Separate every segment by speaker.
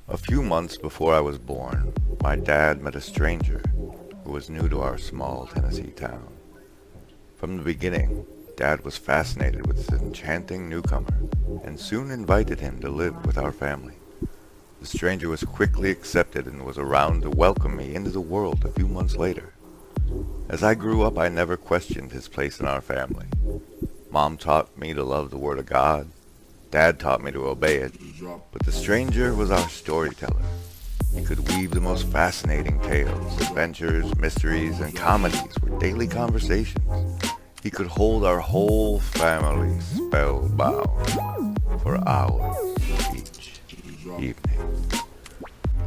Speaker 1: A few months before I was born, my dad met a stranger who was new to our small Tennessee town. From the beginning, Dad was fascinated with this enchanting newcomer and soon invited him to live with our family. The stranger was quickly accepted and was around to welcome me into the world a few months later. As I grew up, I never questioned his place in our family. Mom taught me to love the Word of God. Dad taught me to obey it. But the stranger was our storyteller. He could weave the most fascinating tales. Adventures, mysteries, and comedies were daily conversations. He could hold our whole family spellbound for hours each evening.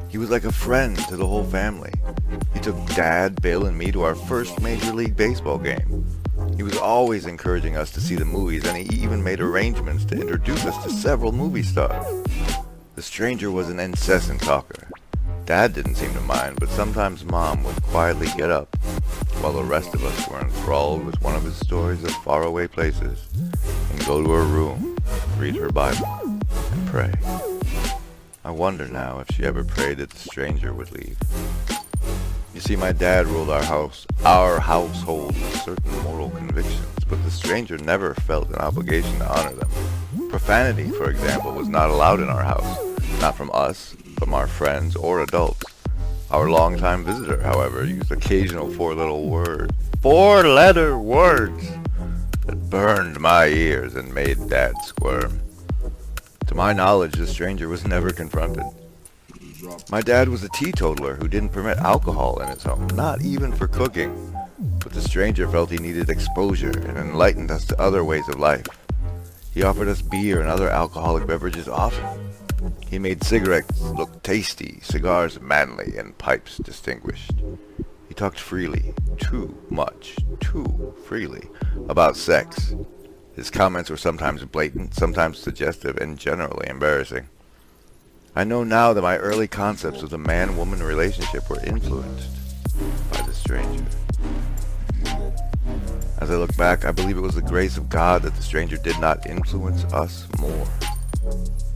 Speaker 1: He was like a friend to the whole family. He took Dad, Bill, and me to our first Major League Baseball game. He was always encouraging us to see the movies, and he even made arrangements to introduce us to several movie stars. The stranger was an incessant talker. Dad didn't seem to mind, but sometimes Mom would quietly get up, while the rest of us were enthralled with one of his stories of faraway places, and go to her room, read her Bible, and pray. I wonder now if she ever prayed that the stranger would leave. You see, my dad ruled our household with certain moral convictions, but the stranger never felt an obligation to honor them. Profanity, for example, was not allowed in our house, not from us, from our friends, or adults. Our longtime visitor, however, used occasional four-letter words that burned my ears and made Dad squirm. To my knowledge, the stranger was never confronted. My dad was a teetotaler who didn't permit alcohol in his home, not even for cooking. But the stranger felt he needed exposure and enlightened us to other ways of life. He offered us beer and other alcoholic beverages often. He made cigarettes look tasty, cigars manly, and pipes distinguished. He talked freely, too freely, about sex. His comments were sometimes blatant, sometimes suggestive, and generally embarrassing. I know now that my early concepts of the man-woman relationship were influenced by the stranger. As I look back, I believe it was the grace of God that the stranger did not influence us more.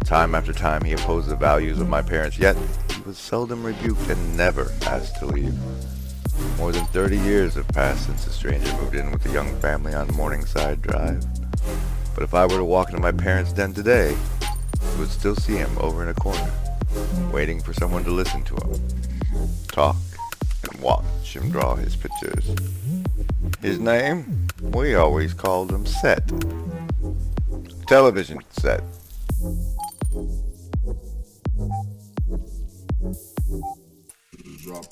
Speaker 1: Time after time he opposed the values of my parents, yet he was seldom rebuked and never asked to leave. More than 30 years have passed since the stranger moved in with the young family on Morningside Drive. But if I were to walk into my parents' den today, you would still see him over in a corner, waiting for someone to listen to him, talk, and watch him draw his pictures. His name? We always called him Set. Television Set.
Speaker 2: Drop.